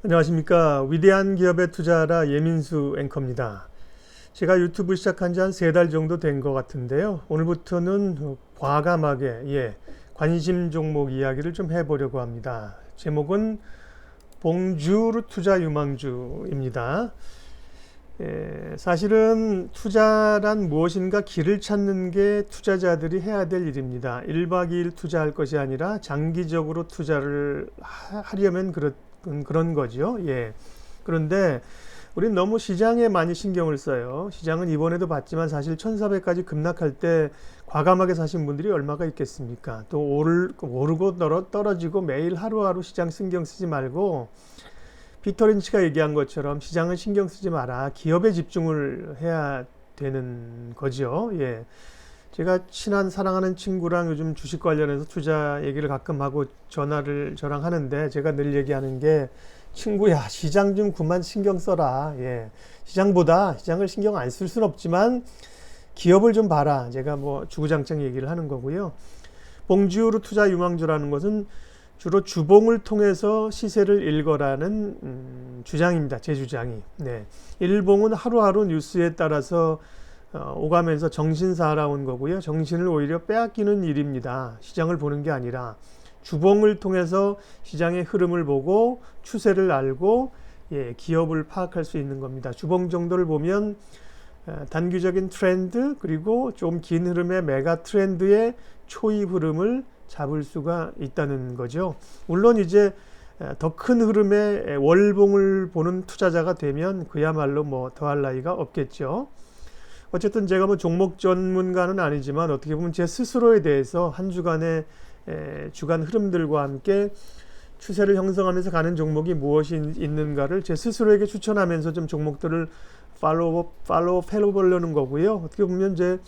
안녕하십니까. 위대한 기업에 투자하라 예민수 앵커입니다. 제가 유튜브 시작한 지 한 3달 정도 된 것 같은데요. 오늘부터는 과감하게 관심 종목 이야기를 좀 해보려고 합니다. 제목은 봉주르 투자 유망주입니다. 사실은 투자란 무엇인가 길을 찾는 게 투자자들이 해야 될 일입니다. 1박 2일 투자할 것이 아니라 장기적으로 투자를 하려면 그런 거죠. 그런데 우린 너무 시장에 많이 신경을 써요. 시장은 이번에도 봤지만 사실 1400까지 급락할 때 과감하게 사신 분들이 얼마가 있겠습니까? 또 오르고 떨어지고 매일 하루하루 시장 신경 쓰지 말고 피터 린치가 얘기한 것처럼 시장은 신경 쓰지 마라. 기업에 집중을 해야 되는 거죠. 제가 친한 사랑하는 친구랑 요즘 주식 관련해서 투자 얘기를 가끔 하고 전화를 저랑 하는데 제가 늘 얘기하는 게 친구야, 시장 좀 그만 신경 써라. 시장을 신경 안 쓸 순 없지만 기업을 좀 봐라. 제가 뭐 주구장창 얘기를 하는 거고요. 봉지우르 투자 유망주라는 것은 주로 주봉을 통해서 시세를 읽어라는 주장입니다. 제 주장이. 일봉은 하루하루 뉴스에 따라서 오가면서 정신 사나운 거고요. 정신을 오히려 빼앗기는 일입니다. 시장을 보는 게 아니라 주봉을 통해서 시장의 흐름을 보고 추세를 알고 기업을 파악할 수 있는 겁니다. 주봉 정도를 보면 단기적인 트렌드 그리고 좀 긴 흐름의 메가 트렌드의 초입 흐름을 잡을 수가 있다는 거죠. 물론 이제 더 큰 흐름의 월봉을 보는 투자자가 되면 그야말로 뭐 더할 나위가 없겠죠. 어쨌든 제가 뭐 종목 전문가는 아니지만 어떻게 보면 제 스스로에 대해서 한 주간의 주간 흐름들과 함께 추세를 형성하면서 가는 종목이 무엇이 있는가를 제 스스로에게 추천하면서 좀 종목들을 팔로우 해보려는 거고요. 어떻게 보면 제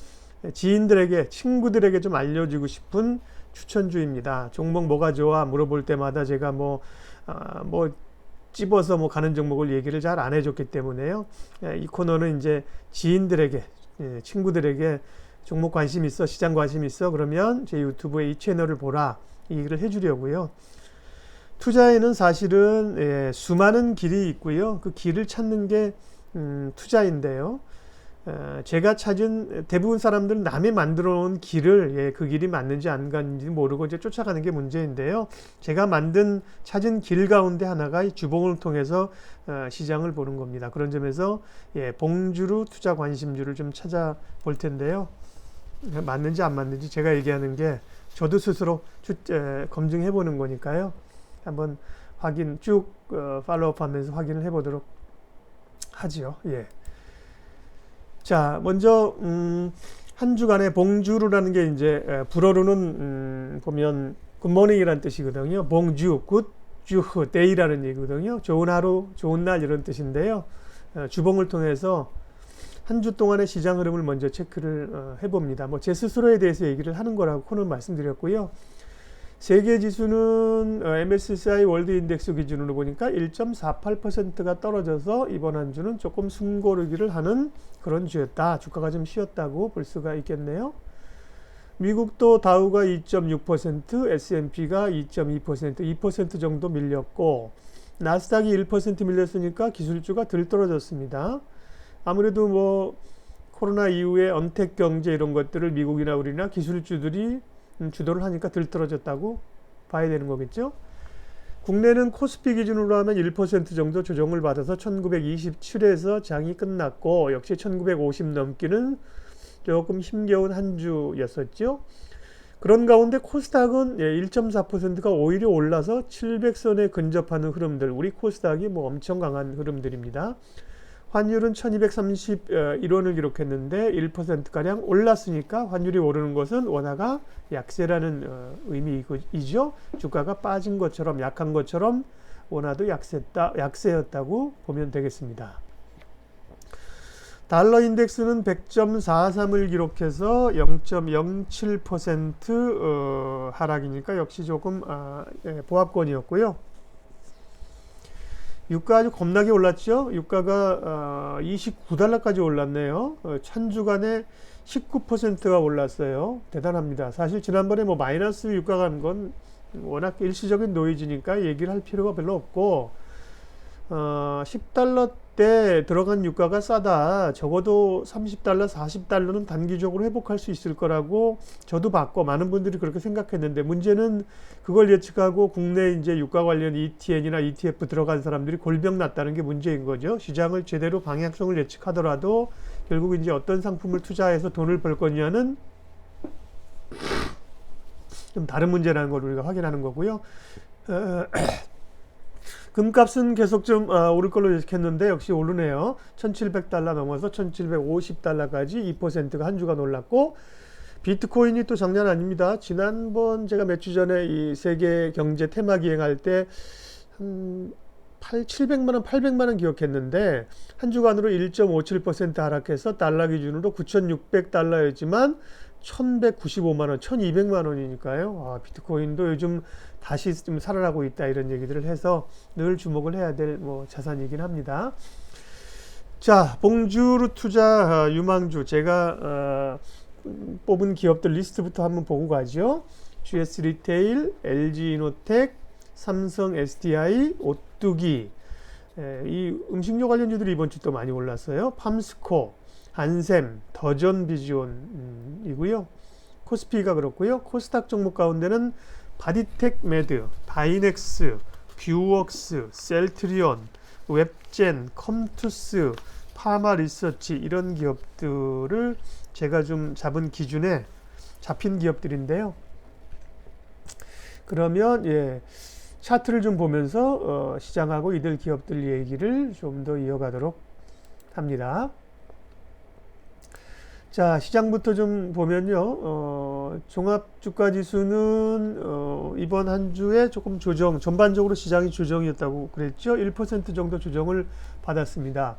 지인들에게 친구들에게 좀 알려주고 싶은 추천주입니다. 종목 뭐가 좋아 물어볼 때마다 제가 뭐 찝어서 가는 종목을 얘기를 잘 안 해줬기 때문에요. 이 코너는 이제 지인들에게, 친구들에게 종목 관심 있어, 시장 관심 있어, 그러면 제 유튜브에 이 채널을 보라, 이 얘기를 해주려고요. 투자에는 사실은 수많은 길이 있고요. 그 길을 찾는 게 투자인데요. 제가 찾은 대부분 사람들은 남이 만들어 놓은 길을 그 길이 맞는지 안 맞는지 모르고 이제 쫓아가는 게 문제인데요. 제가 찾은 길 가운데 하나가 이 주봉을 통해서 시장을 보는 겁니다. 그런 점에서 봉주루 투자 관심주를 좀 찾아볼 텐데요. 맞는지 안 맞는지 제가 얘기하는 게 저도 스스로 검증해 보는 거니까요. 한번 쭉 팔로우업 하면서 확인을 해 보도록 하지요. 자, 먼저 한 주간의 봉주루라는 게 이제 불어로는 보면 굿모닝이라는 뜻이거든요. 봉주, 굿주흐, 데이라는 얘기거든요. 좋은 하루, 좋은 날 이런 뜻인데요. 주봉을 통해서 한 주 동안의 시장 흐름을 먼저 체크를 해봅니다. 뭐 제 스스로에 대해서 얘기를 하는 거라고는 말씀드렸고요. 세계 지수는 MSCI 월드 인덱스 기준으로 보니까 1.48%가 떨어져서 이번 한 주는 조금 숨고르기를 하는 그런 주였다. 주가가 좀 쉬었다고 볼 수가 있겠네요. 미국도 다우가 2.6%, S&P가 2.2%, 2% 정도 밀렸고 나스닥이 1% 밀렸으니까 기술주가 덜 떨어졌습니다. 아무래도 뭐 코로나 이후에 언택 경제 이런 것들을 미국이나 우리나 기술주들이 주도를 하니까 덜 떨어졌다고 봐야 되는 거겠죠. 국내는 코스피 기준으로 하면 1% 정도 조정을 받아서 1927에서 장이 끝났고 역시 1950 넘기는 조금 힘겨운 한 주였었죠. 그런 가운데 코스닥은 1.4%가 오히려 올라서 700선에 근접하는 흐름들, 우리 코스닥이 뭐 엄청 강한 흐름들입니다. 환율은 1231원을 기록했는데 1%가량 올랐으니까 환율이 오르는 것은 원화가 약세라는 의미이죠. 주가가 빠진 것처럼 약한 것처럼 원화도 약세였다고 보면 되겠습니다. 달러 인덱스는 100.43을 기록해서 0.07% 하락이니까 역시 조금 보합권이었고요. 유가 아주 겁나게 올랐죠. 유가가 29달러까지 올랐네요. 한 주간에 19%가 올랐어요. 대단합니다. 사실 지난번에 뭐 마이너스 유가가 간 건 워낙 일시적인 노이즈니까 얘기를 할 필요가 별로 없고 $10대 들어간 유가가 싸다. 적어도 $30, $40는 단기적으로 회복할 수 있을 거라고 저도 봤고 많은 분들이 그렇게 생각했는데 문제는 그걸 예측하고 국내 이제 유가 관련 ETN이나 ETF 들어간 사람들이 골병 났다는 게 문제인 거죠. 시장을 제대로 방향성을 예측하더라도 결국 이제 어떤 상품을 투자해서 돈을 벌 거냐는 좀 다른 문제라는 걸 우리가 확인하는 거고요. 금값은 계속 좀 오를 걸로 예측했는데 역시 오르네요. $1,700 넘어서 $1,750까지 2%가 한 주간 올랐고, 비트코인이 또 장난 아닙니다. 지난번 제가 몇 주 전에 이 세계 경제 테마 기행할 때 한 700만 원, 800만 원 기억했는데 한 주간으로 1.57% 하락해서 달러 기준으로 $9,600였지만 1,195만 원, 1,200만 원이니까요. 비트코인도 요즘 다시 좀 살아나고 있다 이런 얘기들을 해서 늘 주목을 해야 될 뭐 자산이긴 합니다. 자, 봉주루 투자 유망주 제가 뽑은 기업들 리스트부터 한번 보고 가죠. GS 리테일, LG 이노텍, 삼성 SDI, 오뚜기, 이 음식료 관련주들이 이번 주 또 많이 올랐어요. 팜스코, 한샘, 더전비지온이고요. 코스피가 그렇고요. 코스닥 종목 가운데는 바디텍 매드, 다이넥스, 뷰웍스, 셀트리온, 웹젠, 컴투스, 파마리서치 이런 기업들을 제가 좀 잡은 기준에 잡힌 기업들인데요. 그러면 차트를 좀 보면서 시장하고 이들 기업들 얘기를 좀 더 이어가도록 합니다. 자, 시장부터 좀 보면요. 종합주가지수는 이번 한 주에 조금 조정, 전반적으로 시장이 조정이었다고 그랬죠. 1% 정도 조정을 받았습니다.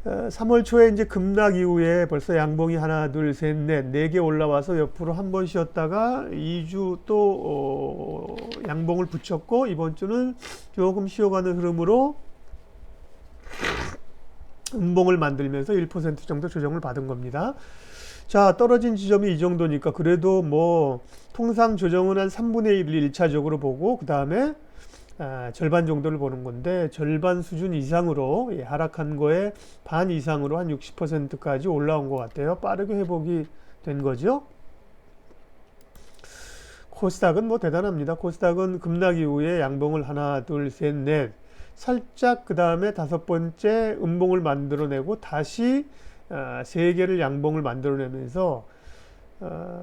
3월 초에 이제 급락 이후에 벌써 양봉이 하나, 둘, 셋, 넷, 4개 올라와서 옆으로 한 번 쉬었다가 2주 또 양봉을 붙였고, 이번 주는 조금 쉬어가는 흐름으로 음봉을 만들면서 1% 정도 조정을 받은 겁니다. 자, 떨어진 지점이 이 정도니까 그래도 뭐 통상 조정은 한 3분의 1을 1차적으로 보고 그 다음에 절반 정도를 보는 건데, 절반 수준 이상으로 하락한 거에 반 이상으로 한 60%까지 올라온 것 같아요. 빠르게 회복이 된 거죠. 코스닥은 뭐 대단합니다. 코스닥은 급락 이후에 양봉을 하나, 둘, 셋, 넷 살짝 그 다음에 5번째 음봉을 만들어내고 다시 3개를 양봉을 만들어내면서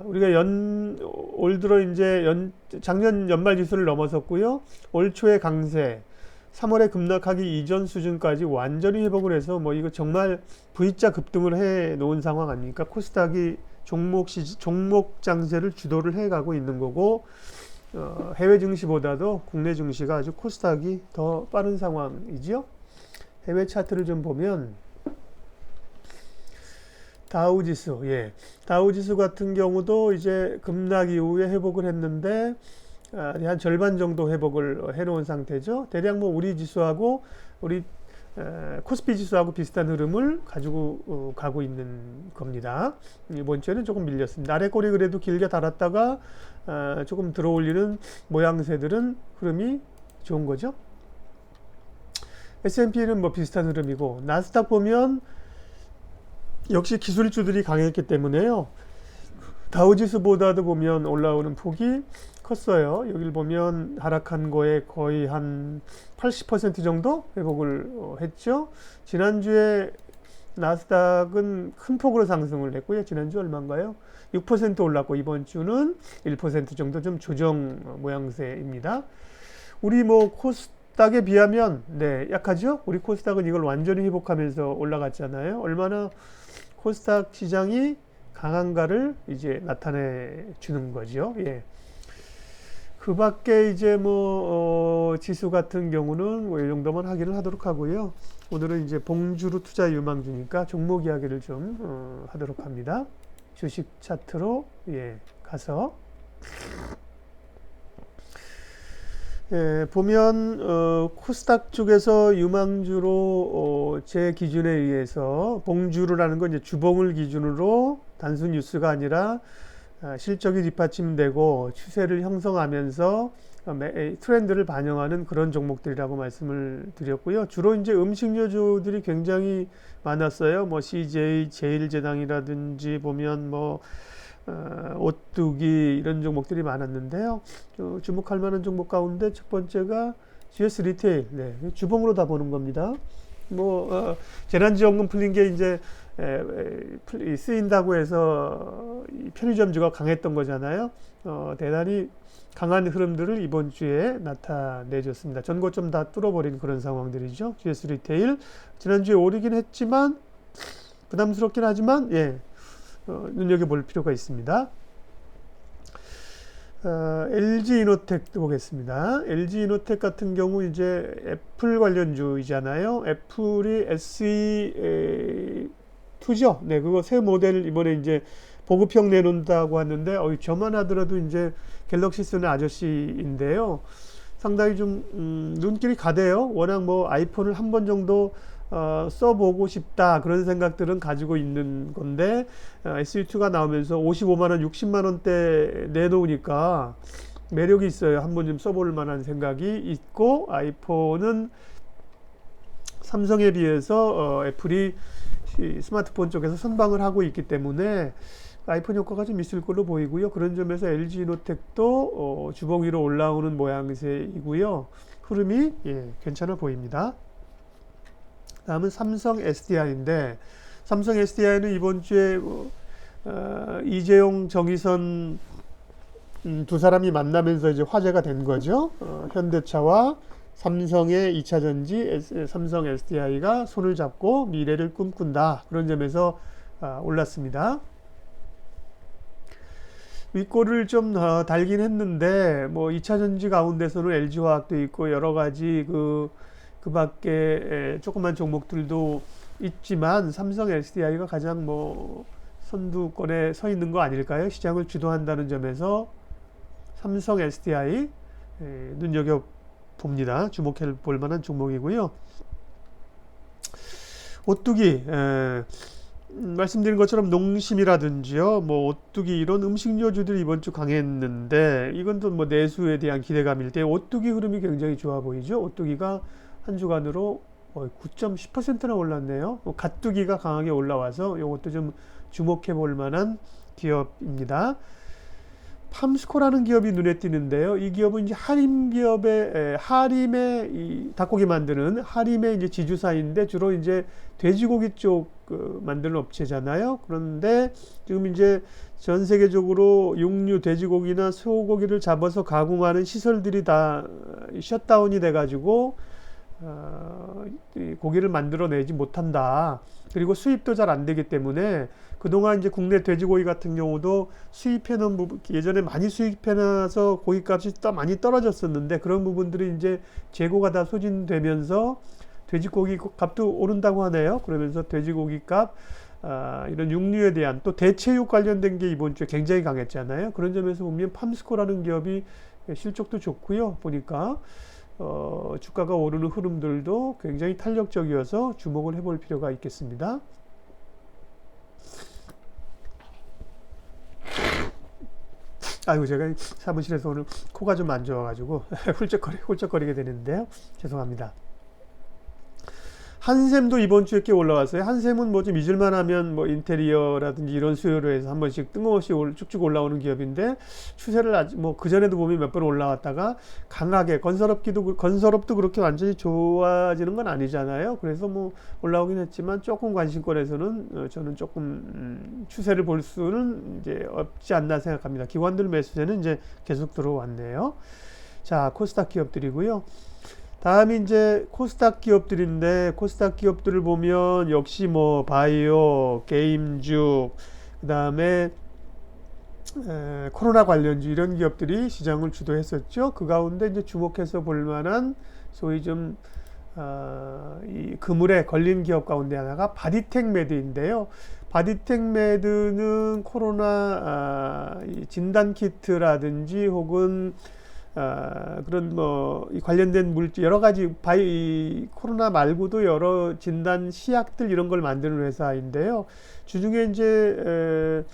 우리가 올 들어 이제 작년 연말 지수를 넘어섰고요. 올 초에 강세, 3월에 급락하기 이전 수준까지 완전히 회복을 해서 뭐 이거 정말 V자 급등을 해 놓은 상황 아닙니까? 코스닥이 종목 장세를 주도를 해 가고 있는 거고, 해외 증시보다도 국내 증시가 아주 코스닥이 더 빠른 상황이죠. 해외 차트를 좀 보면 다우지수, 다우지수 같은 경우도 이제 급락 이후에 회복을 했는데 한 절반 정도 회복을 해놓은 상태죠. 대략 뭐 우리 지수하고 우리 코스피 지수하고 비슷한 흐름을 가지고 가고 있는 겁니다. 이번 주에는 조금 밀렸습니다. 아래 꼬리 그래도 길게 달았다가 조금 들어올리는 모양새들은 흐름이 좋은 거죠. S&P는 뭐 비슷한 흐름이고, 나스닥 보면 역시 기술주들이 강했기 때문에요. 다우지수보다도 보면 올라오는 폭이 컸어요. 여기를 보면 하락한 거에 거의 한 80% 정도 회복을 했죠. 지난주에 나스닥은 큰 폭으로 상승을 했고요. 지난주 얼마인가요? 6% 올랐고, 이번 주는 1% 정도 좀 조정 모양새입니다. 우리 뭐 코스닥에 비하면 약하죠? 우리 코스닥은 이걸 완전히 회복하면서 올라갔잖아요. 얼마나 코스닥 시장이 강한가를 이제 나타내 주는 거죠. 그 밖에 이제 뭐 지수 같은 경우는 뭐 이 정도만 확인을 하도록 하고요. 오늘은 이제 봉주루 투자 유망주니까 종목 이야기를 좀 하도록 합니다. 주식 차트로 가서 보면 코스닥 쪽에서 유망주로 제 기준에 의해서 봉주루라는 건 이제 주봉을 기준으로 단순 뉴스가 아니라 실적이 뒷받침되고 추세를 형성하면서 트렌드를 반영하는 그런 종목들이라고 말씀을 드렸고요. 주로 이제 음식료주들이 굉장히 많았어요. 뭐 CJ 제일제당이라든지 보면 뭐 오뚜기 이런 종목들이 많았는데요. 주목할 만한 종목 가운데 첫 번째가 GS 리테일, 네, 주봉으로 다 보는 겁니다. 뭐 재난지원금 풀린 게 이제 쓰인다고 해서 편의점주가 강했던 거잖아요. 대단히 강한 흐름들을 이번 주에 나타내줬습니다. 전고점 다 뚫어버린 그런 상황들이죠. GS 리테일 지난주에 오르긴 했지만 부담스럽긴 하지만 눈여겨볼 필요가 있습니다. LG이노텍 보겠습니다. LG이노텍 같은 경우 이제 애플 관련주이잖아요. 애플이 SE2죠. 네, 그거 새 모델 이번에 이제 보급형 내놓는다고 하는데, 저만 하더라도 이제 갤럭시 쓰는 아저씨인데요. 상당히 좀, 눈길이 가대요. 워낙 뭐 아이폰을 한 번 정도 써보고 싶다 그런 생각들은 가지고 있는 건데 SE2가 나오면서 55만원 60만원대 내놓으니까 매력이 있어요. 한번 좀 써볼 만한 생각이 있고, 아이폰은 삼성에 비해서 애플이 스마트폰 쪽에서 선방을 하고 있기 때문에 아이폰 효과가 좀 있을 걸로 보이고요. 그런 점에서 LG이노텍도 주봉 위로 올라오는 모양새이고요. 흐름이 괜찮아 보입니다. 다음은 삼성 SDI인데, 삼성 SDI는 이번 주에 이재용, 정의선 두 사람이 만나면서 이제 화제가 된 거죠. 현대차와 삼성의 2차 전지 삼성 SDI가 손을 잡고 미래를 꿈꾼다. 그런 점에서 올랐습니다. 윗골을 좀 달긴 했는데 뭐 2차 전지 가운데서는 LG화학도 있고 여러 가지 그 밖에 조그만 종목들도 있지만 삼성 SDI가 가장 뭐 선두권에 서 있는 거 아닐까요? 시장을 주도한다는 점에서 삼성 SDI 눈여겨 봅니다. 주목해 볼 만한 종목이고요. 오뚜기 말씀드린 것처럼 농심이라든지요, 뭐 오뚜기 이런 음식료주들이 이번 주 강했는데 이건 또 뭐 내수에 대한 기대감일 때 오뚜기 흐름이 굉장히 좋아 보이죠. 오뚜기가 한 주간으로 9.10%나 올랐네요. 갓뚜기가 강하게 올라와서 이것도 좀 주목해 볼 만한 기업입니다. 팜스코라는 기업이 눈에 띄는데요. 이 기업은 이제 하림의 이 닭고기 만드는 하림의 이제 지주사인데 주로 이제 돼지고기 쪽 만드는 업체잖아요. 그런데 지금 이제 전 세계적으로 육류, 돼지고기나 소고기를 잡아서 가공하는 시설들이 다 셧다운이 돼가지고 고기를 만들어내지 못한다. 그리고 수입도 잘 안 되기 때문에 그동안 이제 국내 돼지고기 같은 경우도 수입해놓은 부분, 예전에 많이 수입해놔서 고기값이 많이 떨어졌었는데 그런 부분들이 이제 재고가 다 소진되면서 돼지고기 값도 오른다고 하네요. 그러면서 돼지고기 값, 이런 육류에 대한 또 대체육 관련된 게 이번 주에 굉장히 강했잖아요. 그런 점에서 보면 팜스코라는 기업이 실적도 좋고요. 보니까 주가가 오르는 흐름들도 굉장히 탄력적이어서 주목을 해볼 필요가 있겠습니다. 아이고, 제가 사무실에서 오늘 코가 좀 안 좋아가지고 훌쩍거리게 되는데요. 죄송합니다. 한샘도 이번 주에 꽤 올라왔어요. 한샘은 뭐 좀 잊을만 하면 뭐 인테리어라든지 이런 수요로 해서 한 번씩 뜬금없이 쭉쭉 올라오는 기업인데 추세를 아직 뭐 그전에도 보면 몇 번 올라왔다가 강하게 건설업도 그렇게 완전히 좋아지는 건 아니잖아요. 그래서 뭐 올라오긴 했지만 조금 관심권에서는 저는 조금 추세를 볼 수는 이제 없지 않나 생각합니다. 기관들 매수세는 이제 계속 들어왔네요. 자, 코스닥 기업들이고요. 다음이 이제 코스닥 기업들인데 코스닥 기업들을 보면 역시 뭐 바이오, 게임주, 그 다음에 코로나 관련주 이런 기업들이 시장을 주도했었죠. 그 가운데 이제 주목해서 볼 만한 소위 좀 이 그물에 걸린 기업 가운데 하나가 바디텍메드인데요. 바디텍메드는 코로나 진단 키트라든지 혹은 그런 뭐 관련된 물질 여러 가지 코로나 말고도 여러 진단 시약들 이런 걸 만드는 회사인데요. 주중에 이제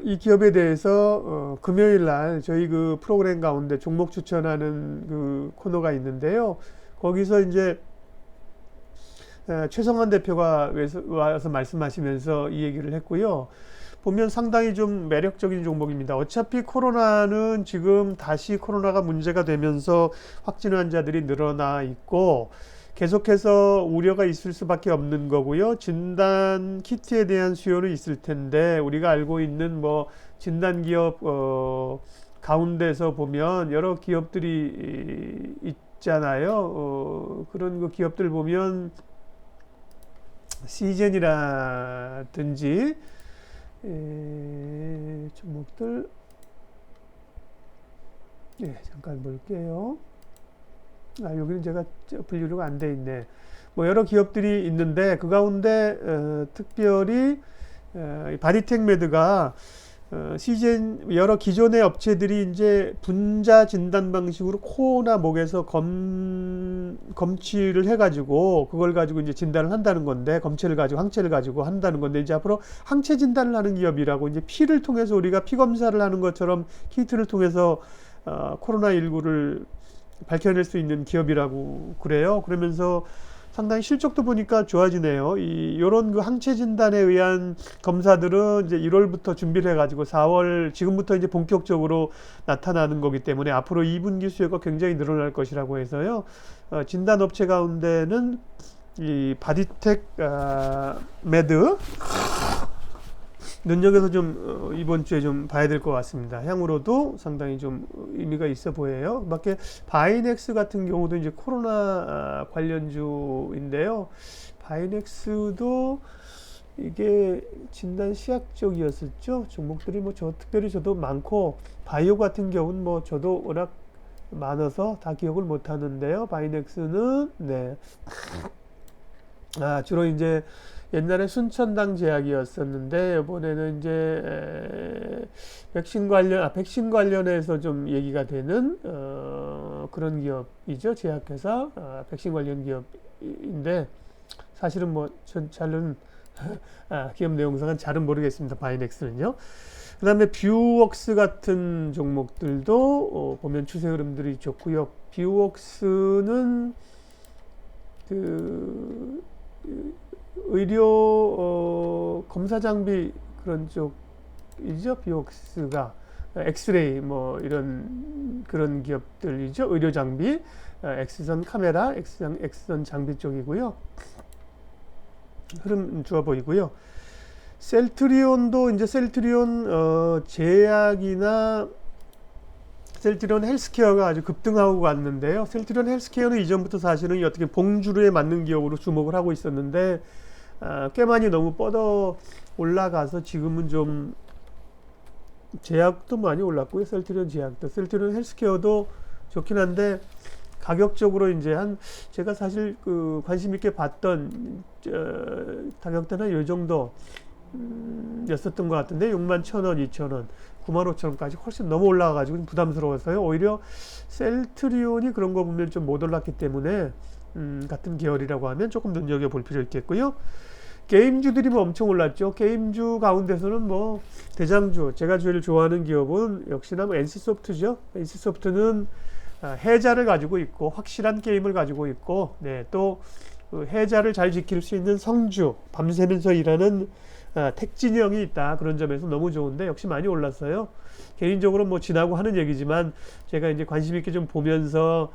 이 기업에 대해서 금요일 날 저희 그 프로그램 가운데 종목 추천하는 그 코너가 있는데요. 거기서 이제 최성환 대표가 와서 말씀하시면서 이 얘기를 했고요. 보면 상당히 좀 매력적인 종목입니다. 어차피 코로나는 지금 다시 코로나가 문제가 되면서 확진 환자들이 늘어나 있고 계속해서 우려가 있을 수밖에 없는 거고요. 진단 키트에 대한 수요는 있을 텐데 우리가 알고 있는 뭐 진단 기업 가운데서 보면 여러 기업들이 있잖아요. 그런 그 기업들 보면 시젠이라든지 종목들 잠깐 볼게요. 여기는 제가 분류가 안 돼 있네. 뭐 여러 기업들이 있는데 그 가운데 특별히 바디텍메드가 시젠 여러 기존의 업체들이 이제 분자 진단 방식으로 코나 목에서 검취를 해가지고 그걸 가지고 이제 진단을 한다는 건데 검체를 가지고 항체를 가지고 한다는 건데 이제 앞으로 항체 진단을 하는 기업이라고 이제 피를 통해서 우리가 피 검사를 하는 것처럼 키트를 통해서 코로나19를 밝혀낼 수 있는 기업이라고 그래요. 그러면서 상당히 실적도 보니까 좋아지네요. 요런 그 항체 진단에 의한 검사들은 이제 1월부터 준비를 해가지고 4월 지금부터 이제 본격적으로 나타나는 거기 때문에 앞으로 2분기 수요가 굉장히 늘어날 것이라고 해서요. 진단 업체 가운데는 이 바디텍 메드 눈여겨서 좀 이번 주에 좀 봐야 될 것 같습니다. 향후로도 상당히 좀 의미가 있어 보여요. 밖에 바이넥스 같은 경우도 이제 코로나 관련주인데요. 바이넥스도 이게 진단 시약 쪽이었었죠. 종목들이 뭐 특별히 저도 많고 바이오 같은 경우는 뭐 저도 워낙 많아서 다 기억을 못 하는데요. 바이넥스는 주로 이제 옛날에 순천당 제약이었었는데 이번에는 이제 백신 관련해서 좀 얘기가 되는 그런 기업이죠. 제약회사 백신 관련 기업인데 사실은 뭐 잘은 기업 내용상은 잘은 모르겠습니다. 바이넥스는요. 그 다음에 뷰웍스 같은 종목들도 보면 추세 흐름들이 좋고요. 뷰웍스는 의료 검사 장비 그런 쪽이죠. 뷰웍스가 엑스레이 뭐 이런 그런 기업들이죠. 의료 장비, 엑스선 카메라, 엑스선 장비 쪽이고요. 흐름 좋아 보이고요. 셀트리온도 이제 셀트리온 제약이나 셀트리온 헬스케어가 아주 급등하고 왔는데요. 셀트리온 헬스케어는 이전부터 사실은 어떻게 봉주르에 맞는 기업으로 주목을 하고 있었는데 꽤 많이 너무 뻗어 올라가서 지금은 좀 제약도 많이 올랐고요. 셀트리온 제약도, 셀트리온 헬스케어도 좋긴 한데 가격적으로 이제 제가 사실 그 관심 있게 봤던 가격대는 요 정도 였었던 것 같은데 61,000원, 2,000원, 95,000원까지 훨씬 넘어 올라가가지고 부담스러워서요. 오히려 셀트리온이 그런 거 보면 좀 못 올랐기 때문에 같은 계열이라고 하면 조금 눈여겨볼 필요 있겠고요. 게임주들이 뭐 엄청 올랐죠. 게임주 가운데서는 뭐 대장주, 제가 제일 좋아하는 기업은 역시나 뭐 NC소프트죠. NC소프트는 해자를 가지고 있고 확실한 게임을 가지고 있고 또 해자를 잘 지킬 수 있는 성주, 밤새면서 일하는 택진형이 있다. 그런 점에서 너무 좋은데 역시 많이 올랐어요. 개인적으로 뭐 지나고 하는 얘기지만 제가 이제 관심 있게 좀 보면서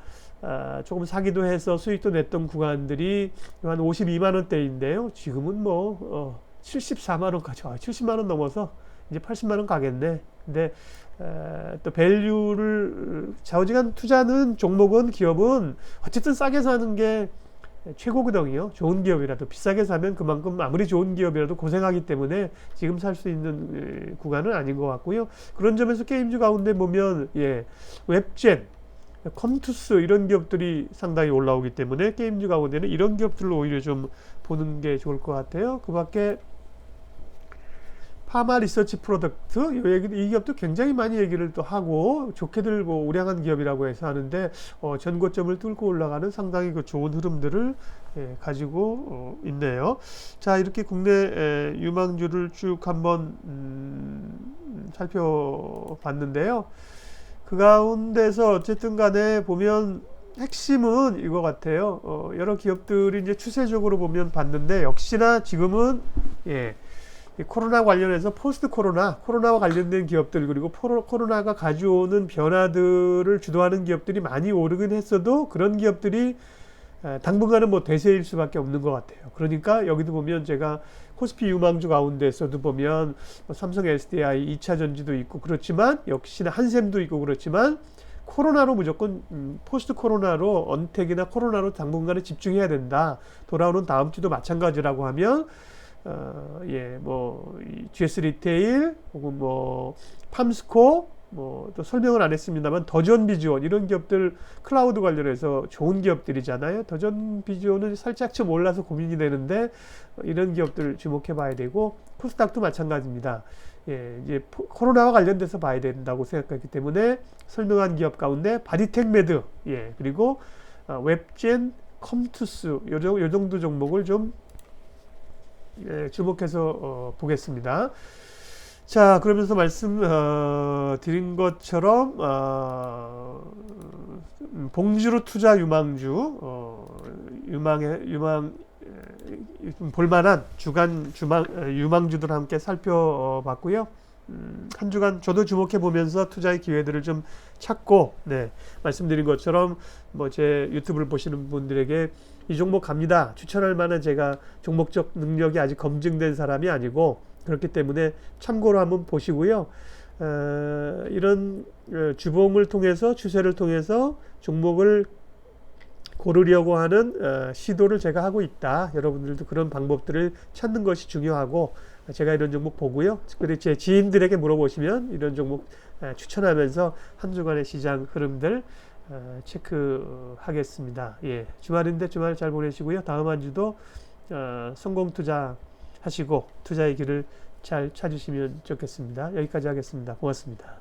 조금 사기도 해서 수익도 냈던 구간들이 한 52만 원대인데요. 지금은 뭐 74만 원까지 70만 원 넘어서 이제 80만 원 가겠네. 근데 또 밸류를 좌우지간 투자는 종목은 기업은 어쨌든 싸게 사는 게 최고거든요. 좋은 기업이라도 비싸게 사면 그만큼 아무리 좋은 기업이라도 고생하기 때문에 지금 살 수 있는 구간은 아닌 것 같고요. 그런 점에서 게임주 가운데 보면 웹젠, 컴투스 이런 기업들이 상당히 올라오기 때문에 게임주 가운데는 이런 기업들을 오히려 좀 보는 게 좋을 것 같아요. 그 밖에 파마 리서치 프로덕트, 이 기업도 굉장히 많이 얘기를 또 하고 좋게들 뭐 우량한 기업이라고 해서 하는데 전고점을 뚫고 올라가는 상당히 그 좋은 흐름들을 가지고 있네요. 자, 이렇게 국내 유망주를 쭉 한번 살펴봤는데요. 그 가운데서 어쨌든 간에 보면 핵심은 이거 같아요. 여러 기업들이 이제 추세적으로 보면 봤는데 역시나 지금은 이 코로나 관련해서 포스트 코로나와 관련된 기업들, 그리고 코로나가 가져오는 변화들을 주도하는 기업들이 많이 오르긴 했어도 그런 기업들이 당분간은 뭐 대세일 수밖에 없는 것 같아요. 그러니까 여기도 보면 제가 코스피 유망주 가운데서도 보면 삼성 SDI 2차 전지도 있고 그렇지만 역시나 한샘도 있고 그렇지만 코로나로 무조건 포스트 코로나로 언택이나 코로나로 당분간에 집중해야 된다. 돌아오는 다음 주도 마찬가지라고 하면 뭐 GS 리테일 혹은 뭐 팜스코 뭐 또 설명을 안 했습니다만 더전 비즈원 이런 기업들 클라우드 관련해서 좋은 기업들이잖아요. 더전 비즈원은 살짝 좀 올라서 고민이 되는데 이런 기업들 주목해 봐야 되고 코스닥도 마찬가지입니다. 이제 코로나와 관련돼서 봐야 된다고 생각했기 때문에 설명한 기업 가운데 바디텍메드, 그리고 웹젠, 컴투스 요 정도 종목을 좀 주목해서 보겠습니다. 자, 그러면서 말씀 드린 것처럼 봉주루 투자 유망주 볼만한 주간 유망주들 함께 살펴봤고요. 한 주간 저도 주목해 보면서 투자의 기회들을 좀 찾고 말씀드린 것처럼 뭐 제 유튜브를 보시는 분들에게 이 종목 갑니다 추천할 만한 제가 종목적 능력이 아직 검증된 사람이 아니고 그렇기 때문에 참고로 한번 보시고요. 이런 주봉을 통해서 추세를 통해서 종목을 고르려고 하는 시도를 제가 하고 있다. 여러분들도 그런 방법들을 찾는 것이 중요하고 제가 이런 종목 보고요. 그리고 제 지인들에게 물어보시면 이런 종목 추천하면서 한 주간의 시장 흐름들 체크하겠습니다. 주말인데 주말 잘 보내시고요. 다음 한 주도 성공 투자 하시고 투자의 길을 잘 찾으시면 좋겠습니다. 여기까지 하겠습니다. 고맙습니다.